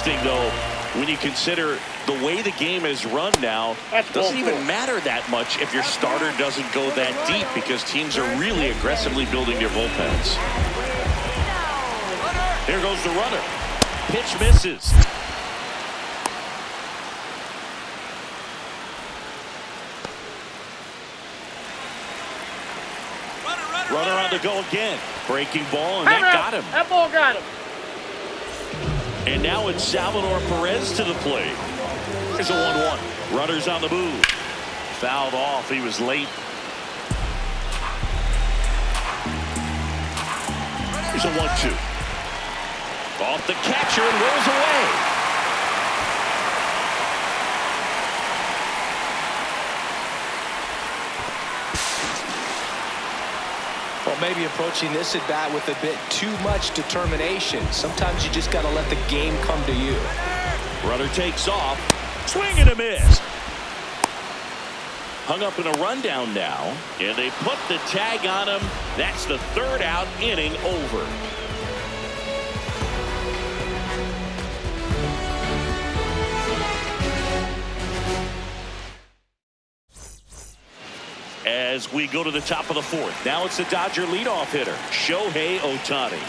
interesting, though, when you consider the way the game is run now. It doesn't even matter that much if your starter doesn't go that deep, because teams are really aggressively building their bullpens. Here goes the runner. Pitch misses. Runner on the go again. Breaking ball, and that got him. That ball got him. And now it's Salvador Perez to the plate. Here's a 1-1. Runner's on the move. Fouled off. He was late. Here's a 1-2. Off the catcher and rolls away. Well, maybe approaching this at bat with a bit too much determination. Sometimes you just got to let the game come to you. Runner takes off. Swing and a miss. Hung up in a rundown now, and they put the tag on him. That's the third out, inning over. As we go to the top of the fourth, now it's the Dodger leadoff hitter, Shohei Ohtani.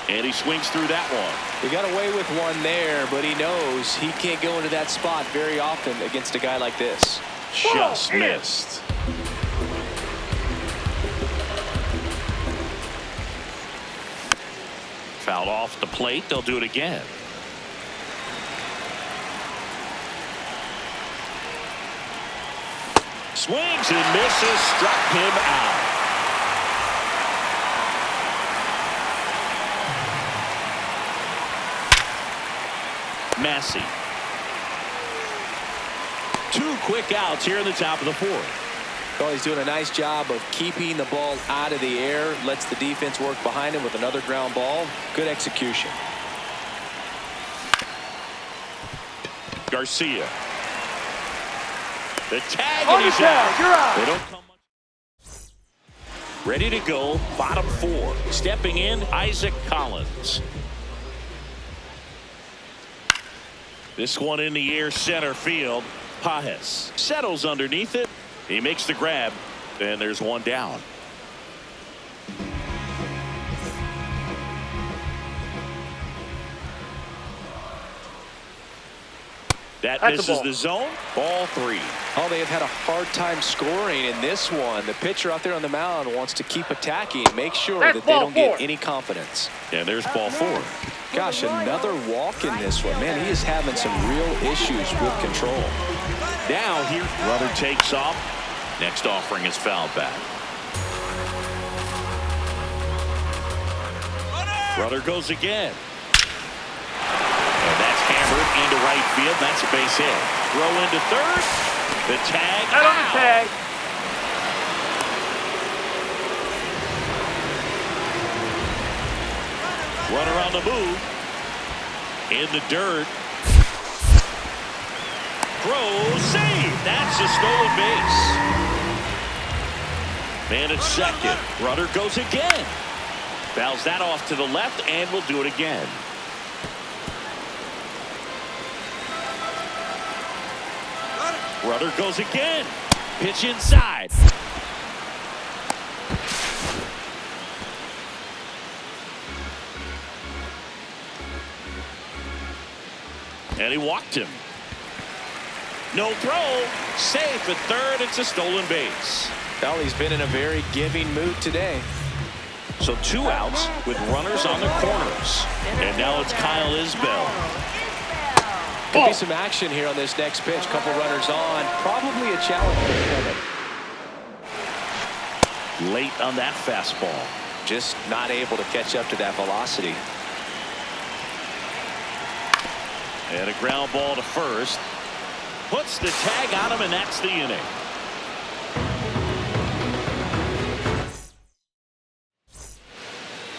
And he swings through that one. He got away with one there, but he knows he can't go into that spot very often against a guy like this. Just missed. Fouled off the plate. They'll do it again. Swings and misses. Struck him out. Massey. Two quick outs here in the top of the fourth. Well, he's doing a nice job of keeping the ball out of the air. Lets the defense work behind him with another ground ball. Good execution. Garcia. The tag, and he's out. They don't come much. Ready to go. Bottom four. Stepping in, Isaac Collins. This one in the air, center field. Pajes settles underneath it. He makes the grab, and there's one down. That misses the zone. Ball three. Oh, they have had a hard time scoring in this one. The pitcher out there on the mound wants to keep attacking, make sure that they don't get any confidence. And there's ball four. Gosh, another walk in this one. Man, he is having some real issues with control. Now here, runner takes off. Next offering is fouled back. Runner goes again. And that's hammered into right field. That's a base hit. Throw into third. The tag. Out on the tag. Runner on the move. In the dirt. Throw, save. That's a stolen base. Man at second. Runner goes again. Fouls that off to the left, and will do it again. Runner goes again. Pitch inside. And he walked him. No throw. Safe at third. It's a stolen base. Well, he's been in a very giving mood today. So two outs with runners on the corners. And now it's Kyle Isbell. Could be some action here on this next pitch. Couple runners on. Probably a challenge for him. Late on that fastball. Just not able to catch up to that velocity. And a ground ball to first. Puts the tag on him, and that's the inning.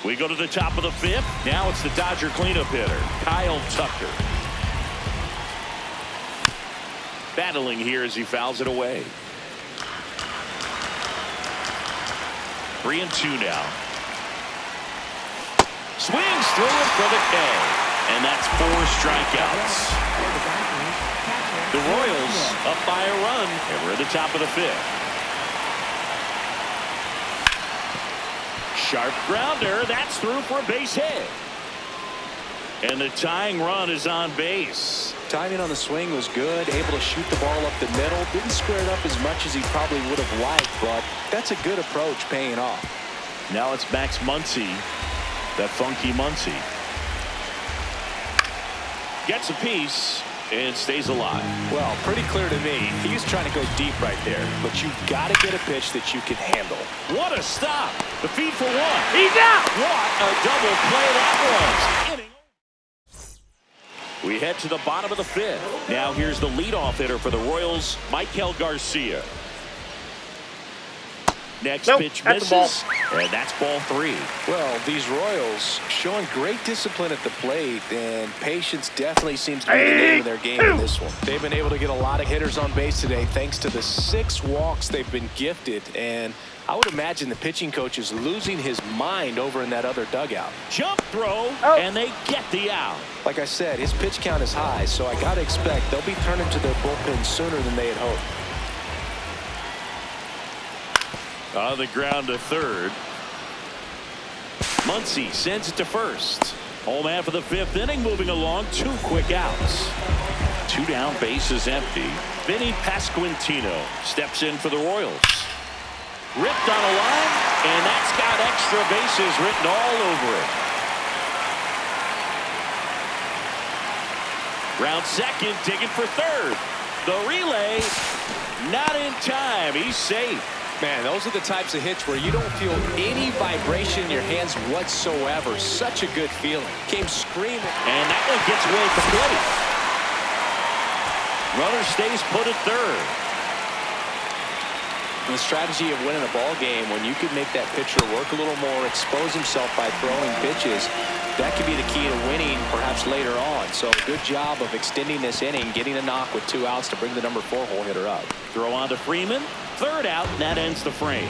We go to the top of the fifth. Now it's the Dodger cleanup hitter, Kyle Tucker. Battling here as he fouls it away. 3-2 now. Swings through it for the K. And that's 4 strikeouts. The Royals up by a run, and we're at the top of the 5th. Sharp grounder. That's through for a base hit. And the tying run is on base. Timing on the swing was good. Able to shoot the ball up the middle. Didn't square it up as much as he probably would have liked, but that's a good approach paying off. Now it's Max Muncy. That funky Muncy. Gets a piece and stays alive. Well, pretty clear to me. He's trying to go deep right there, but you've got to get a pitch that you can handle. What a stop. The feed for 1. He's out. What a double play that was. Inning. We head to the bottom of the 5th. Now here's the leadoff hitter for the Royals, Michael Garcia. Next pitch misses, and that's ball 3. Well, these Royals showing great discipline at the plate, and patience definitely seems to be the name of their game in this one. They've been able to get a lot of hitters on base today thanks to the 6 walks they've been gifted, and I would imagine the pitching coach is losing his mind over in that other dugout. Jump throw, and they get the out. Like I said, his pitch count is high, so I got to expect they'll be turning to their bullpen sooner than they had hoped. On the ground to third. Muncy sends it to first. Home half of the 5th inning, moving along. 2 quick outs. 2 down, bases empty. Vinny Pasquantino steps in for the Royals. Ripped on a line, and that's got extra bases written all over it. Round second, digging for third. The relay, not in time. He's safe. Man, those are the types of hits where you don't feel any vibration in your hands whatsoever. Such a good feeling. Came screaming. And that one gets away from plate. Runner stays put at third. The strategy of winning a ball game, when you can make that pitcher work a little more, expose himself by throwing pitches, that could be the key to winning perhaps later on. So good job of extending this inning, getting a knock with 2 outs to bring the number 4 hole hitter up. Throw on to Freeman. 3rd out, and that ends the frame.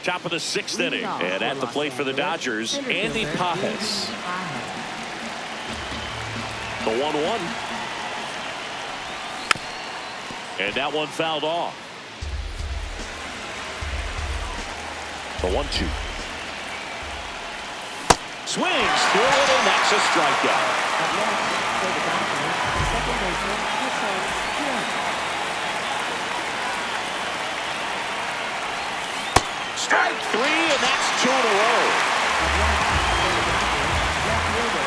Top of the 6th inning, and at the plate for the Dodgers, Andy Pages. The 1-1. And that one fouled off. The 1-2. Swings through it, and that's a strikeout. Strike 3, and that's 2 in a row.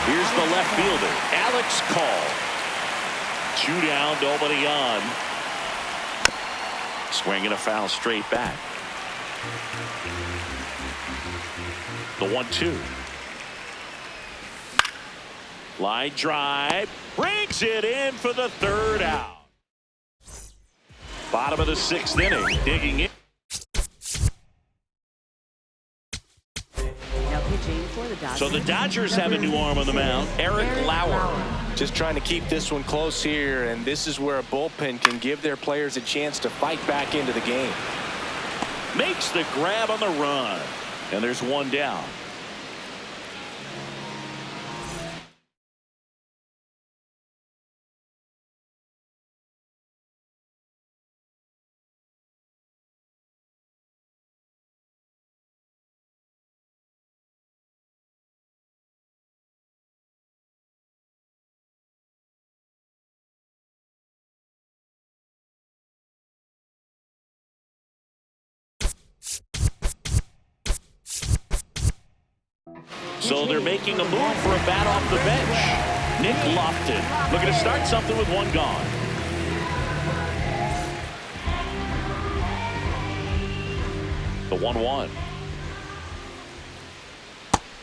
Here's the left fielder, Alex Call. 2 down, nobody on. Swinging a foul straight back. The 1-2. Line drive. Brings it in for the 3rd out. Bottom of the 6th inning. Digging in. So the Dodgers have a new arm on the mound, Eric Lauer. Just trying to keep this one close here, and this is where a bullpen can give their players a chance to fight back into the game. Makes the grab on the run, and there's 1 down. So they're making a move for a bat off the bench. Nick Lofton looking to start something with 1 gone. The 1-1.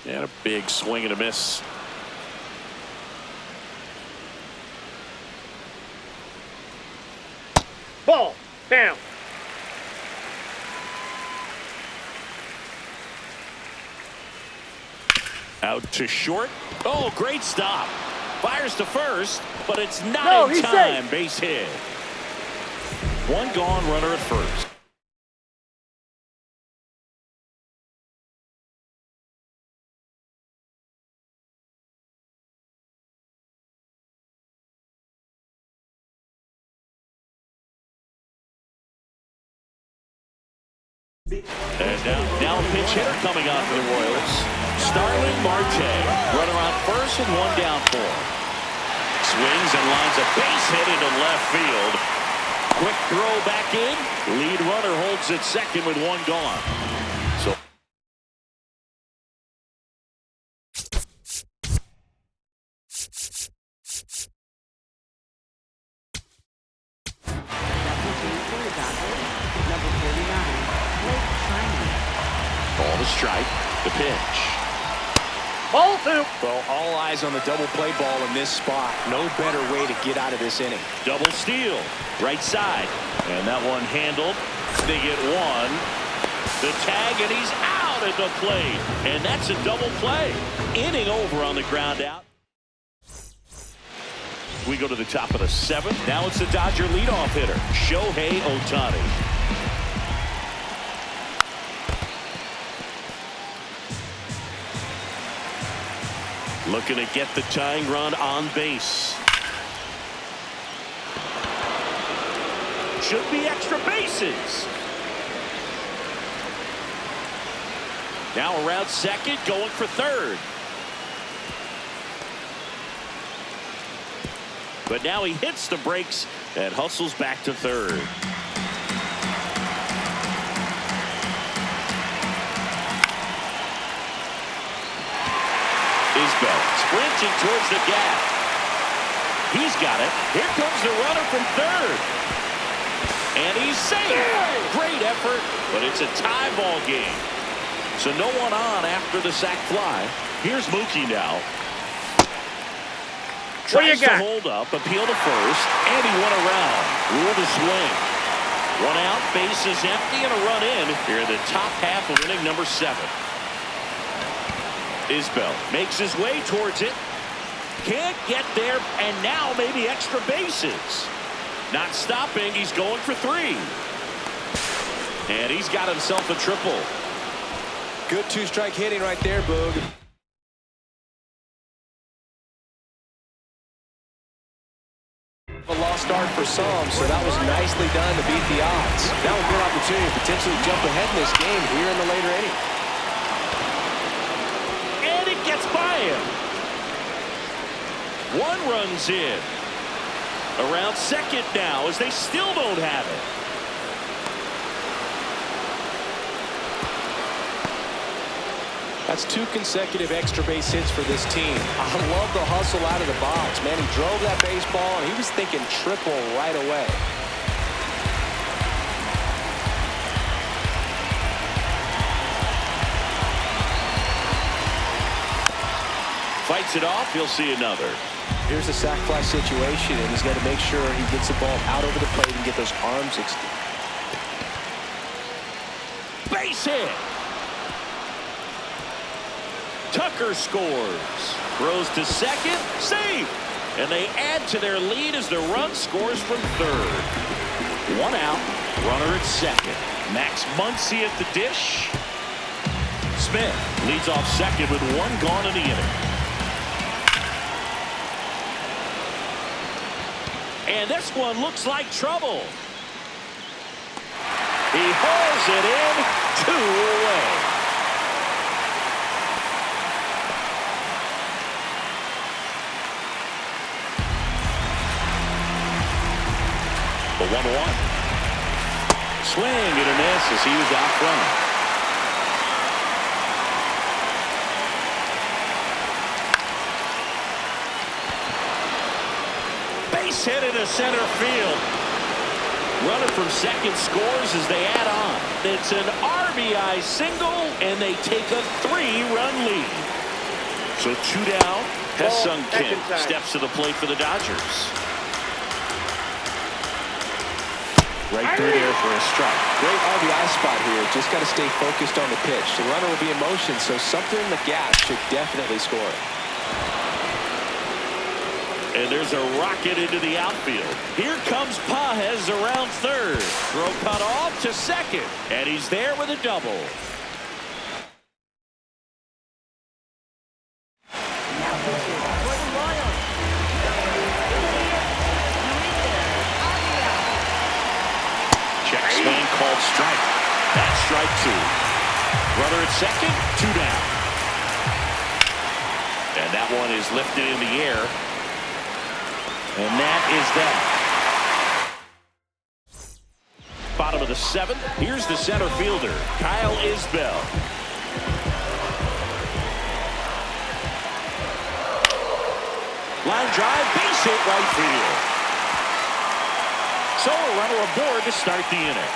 And a big swing and a miss. Ball down. Out to short. Oh, great stop. Fires to first, but it's not in time. Base hit. One gone, runner at first. And now a pinch hitter coming on for the Royals. Starling Marte. Runner on first and one down for him. Swings and lines a base hit into left field. Quick throw back in. Lead runner holds at second with one gone. So ball to strike. The pitch. Ball two. Well, all eyes on the double play ball in this spot. No better way to get out of this inning. Double steal. Right side. And that one handled. They get one. The tag, and he's out at the plate. And that's a double play. Inning over on the ground out. We go to the top of the seventh. Now it's the Dodger leadoff hitter, Shohei Ohtani. Looking to get the tying run on base. Should be extra bases. Now around second, going for third. But now he hits the brakes and hustles back to third. Isbell sprinting towards the gap. He's got it. Here comes the runner from third. And he's safe. Great effort, but it's a tie ball game. So no one on after the sac fly. Here's Mookie now. Tries to hold up, appeal to first, and he went around. Ruled a swing. One out, base is empty, and a run in here in the top half of inning number 7. Isbell makes his way towards it. Can't get there, and now maybe extra bases. Not stopping, he's going for 3. And he's got himself a triple. Good two-strike hitting right there, Boog. A lost start for some, so that was nicely done to beat the odds. Now a good opportunity to potentially jump ahead in this game here in the later inning. And it gets by him. One runs in. Around second now as they still don't have it. That's 2 consecutive extra base hits for this team. I love the hustle out of the box. Man, he drove that baseball, and he was thinking triple right away. Fights it off. He'll see another. Here's a sac fly situation, and he's got to make sure he gets the ball out over the plate and get those arms extended. Base hit. Tucker scores. Throws to second. Safe. And they add to their lead as the run scores from third. One out. Runner at second. Max Muncy at the dish. Smith leads off second with one gone in the inning. And this one looks like trouble. He hauls it in. 2 away. The 1-1. Swing and a miss as he was out front. Base hit into center field. Runner from second scores as they add on. It's an RBI single, and they take a 3-run lead. So 2 down. Ha-Seong Kim steps to the plate for the Dodgers. Right through there for a strike. Great RBI spot here. Just got to stay focused on the pitch. The runner will be in motion, so something in the gap should definitely score. And there's a rocket into the outfield. Here comes Pages around third. Throw cut off to second. And he's there with a double. Check swing called strike. That's strike two. Runner at second, 2 down. And that one is lifted in the air. And that is that. Bottom of the 7th. Here's the center fielder, Kyle Isbell. Line drive, base hit right field. So a runner aboard to start the inning.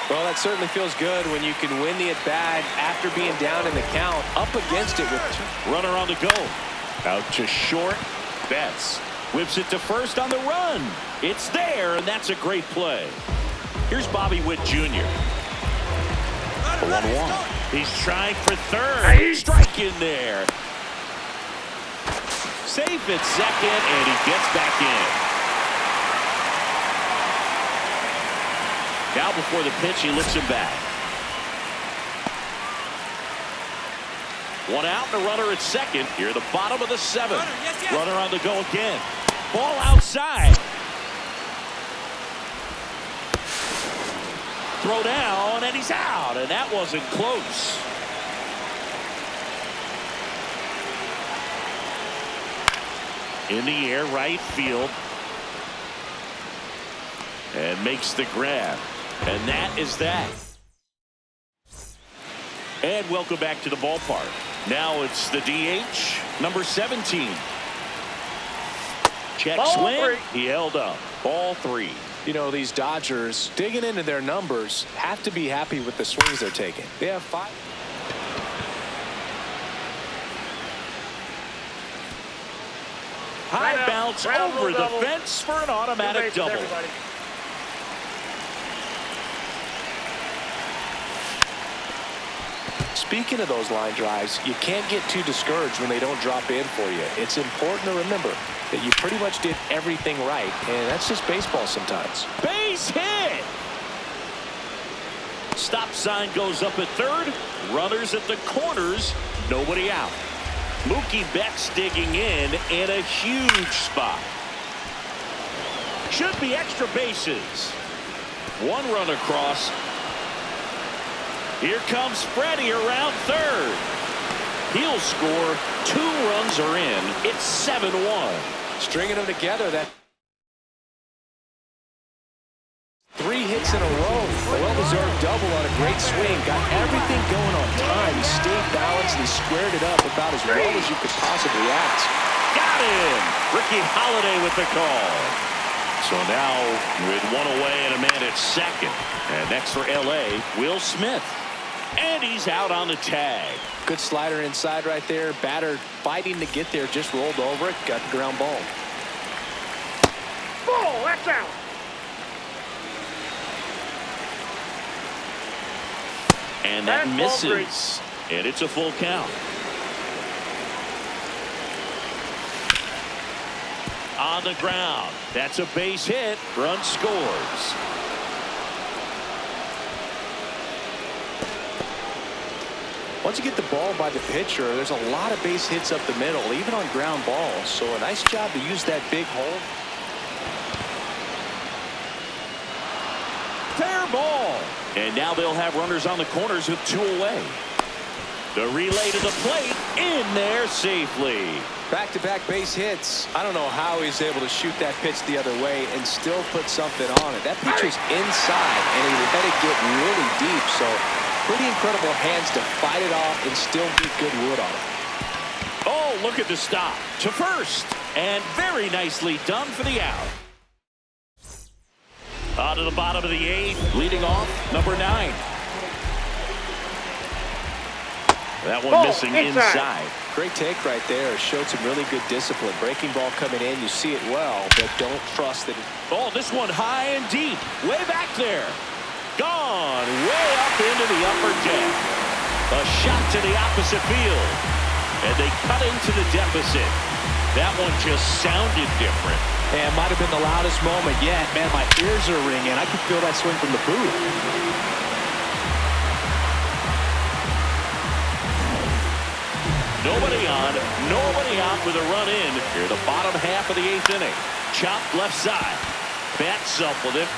Well, that certainly feels good when you can win the at-bat after being down in the count, up against it with 2. Runner on the go. Out to short. Betts whips it to first on the run. It's there, and that's a great play. Here's Bobby Witt Jr. 1-1. He's trying for third. Strike in there. Safe at second, and he gets back in. Now before the pitch, he lifts him back. 1 out, and a runner at second. Here at the bottom of the 7th. Runner on the go again. Ball outside. Throw down, and he's out, and that wasn't close. In the air, right field. And makes the grab. And that is that. And welcome back to the ballpark. Now it's the DH, number 17. Check Ball swing. 3. He held up. Ball 3. You know, these Dodgers, digging into their numbers, have to be happy with the swings they're taking. They have 5. High bounce over the double. fence for an automatic double. Everybody. Speaking of those line drives, you can't get too discouraged when they don't drop in for you. It's important to remember that you pretty much did everything right, and that's just baseball sometimes. Base hit. Stop sign goes up at third. Runners at the corners. Nobody out. Mookie Betts digging in a huge spot. Should be extra bases. 1 run across. Here comes Freddie around third. He'll score. 2 runs are in. It's 7-1. Stringing them together, that 3 hits in a row. A well-deserved double on a great swing. Got everything going on time. He stayed balanced and he squared it up about as well as you could possibly ask. Got him. Ricky Holiday with the call. So now with 1 away and a man at second. And next for L.A., Will Smith. And he's out on the tag. Good slider inside right there. Batter fighting to get there. Just rolled over it. Got the ground ball. Ball, that's out. And that That's ball misses. And it's a full count. On the ground. That's a base hit. Run scores. Once you get the ball by the pitcher, there's a lot of base hits up the middle, even on ground balls. So a nice job to use that big hole. Fair ball. And now they'll have runners on the corners with 2 away. The relay to the plate. In there safely. Back-to-back base hits. I don't know how he's able to shoot that pitch the other way and still put something on it. That pitcher's inside, and he let it get really deep. So pretty incredible hands to fight it off and still get good wood on it. Oh, look at the stop. To first. And very nicely done for the out. On to the bottom of the 8th. Leading off, number 9. That one missing inside. Great take right there. Showed some really good discipline. Breaking ball coming in. You see it well, but don't trust that. Oh, this one high and deep. Way back there. Gone way up into the upper deck. A shot to the opposite field. And they cut into the deficit. That one just sounded different. And it might have been the loudest moment yet. Man, my ears are ringing. I can feel that swing from the booth. Nobody on, nobody out with a run in here. The bottom half of the 8th inning. Chopped left side. Bats up with it.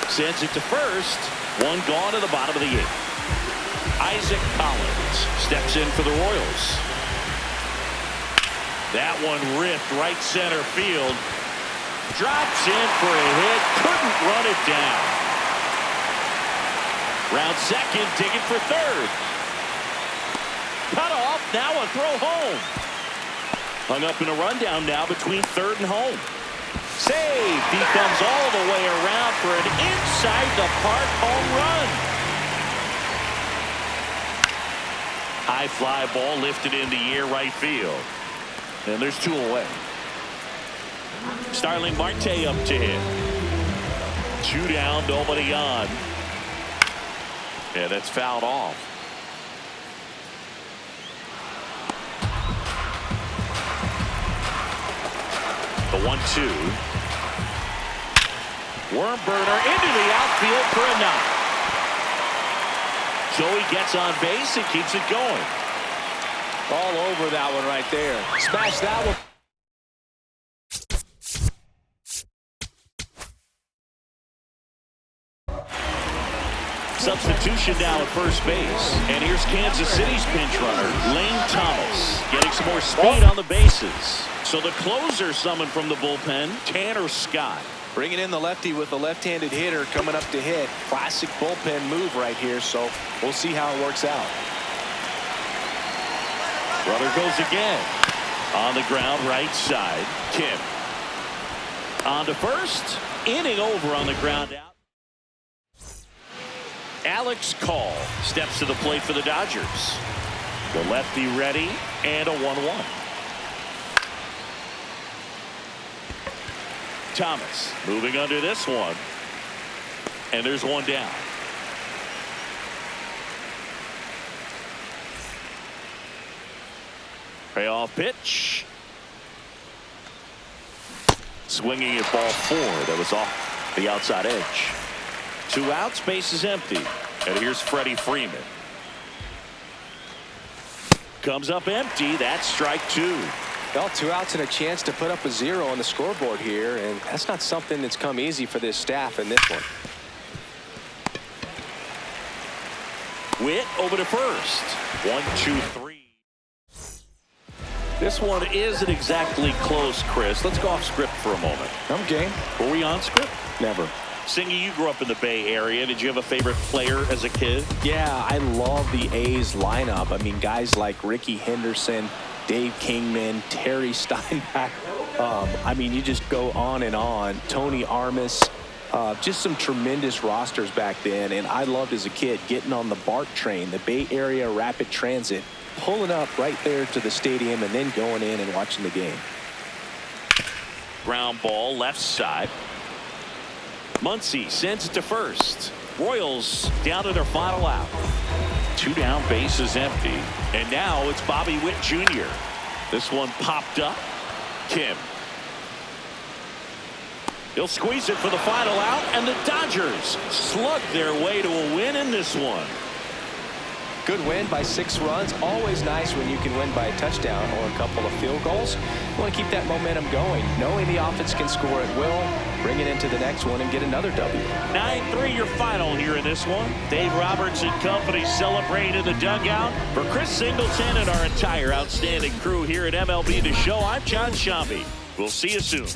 Sends it to first. One gone to the bottom of the 8th. Isaac Collins steps in for the Royals. That one ripped right center field. Drops in for a hit. Couldn't run it down. Round second, digging for third. Cut off, now a throw home. Hung up in a rundown now between third and home. Saved. He comes all the way around for an inside the park home run. High fly ball lifted in the air right field. And there's 2 away. Starling Marte up to hit. 2 down, nobody on. Yeah, that's fouled off. The 1-2. Worm burner into the outfield for a knock. Joey gets on base and keeps it going. All over that one right there. Smash that one. Substitution now at first base. And here's Kansas City's pinch runner, Lane Thomas, getting some more speed on the bases. So the closer summoned from the bullpen, Tanner Scott. Bringing in the lefty with the left-handed hitter coming up to hit. Classic bullpen move right here, so we'll see how it works out. Runner goes again. On the ground, right side. Kim. On to first. Inning over on the ground out. Alex Call steps to the plate for the Dodgers. The lefty ready and a 1-1. Thomas moving under this one. And there's one down. Payoff pitch. Swinging at ball 4. That was off the outside edge. 2 outs, base is empty. And here's Freddie Freeman. Comes up empty. That's strike 2. Well, 2 outs and a chance to put up a 0 on the scoreboard here, and that's not something that's come easy for this staff in this one. Witt over to first. 1-2-3. This one isn't exactly close, Chris. Let's go off script for a moment. I'm game. Were we on script? Never. Singy, you grew up in the Bay Area. Did you have a favorite player as a kid? Yeah, I love the A's lineup. I mean, guys like Ricky Henderson, Dave Kingman, Terry Steinbach. I mean, you just go on and on. Tony Armas. Just some tremendous rosters back then. And I loved as a kid getting on the BART train, the Bay Area Rapid Transit, pulling up right there to the stadium and then going in and watching the game. Ground ball left side. Muncy sends it to first. Royals down to their final out. 2 down, bases empty. And now it's Bobby Witt Jr. This one popped up. Kim. He'll squeeze it for the final out, and the Dodgers slug their way to a win in this one. Good win by 6 runs. Always nice when you can win by a touchdown or a couple of field goals. You want to keep that momentum going, knowing the offense can score at will, bring it into the next one and get another W. 9-3 your final here in this one. Dave Roberts and company celebrating in the dugout. For Chris Singleton and our entire outstanding crew here at MLB The Show, I'm John Shambi. We'll see you soon.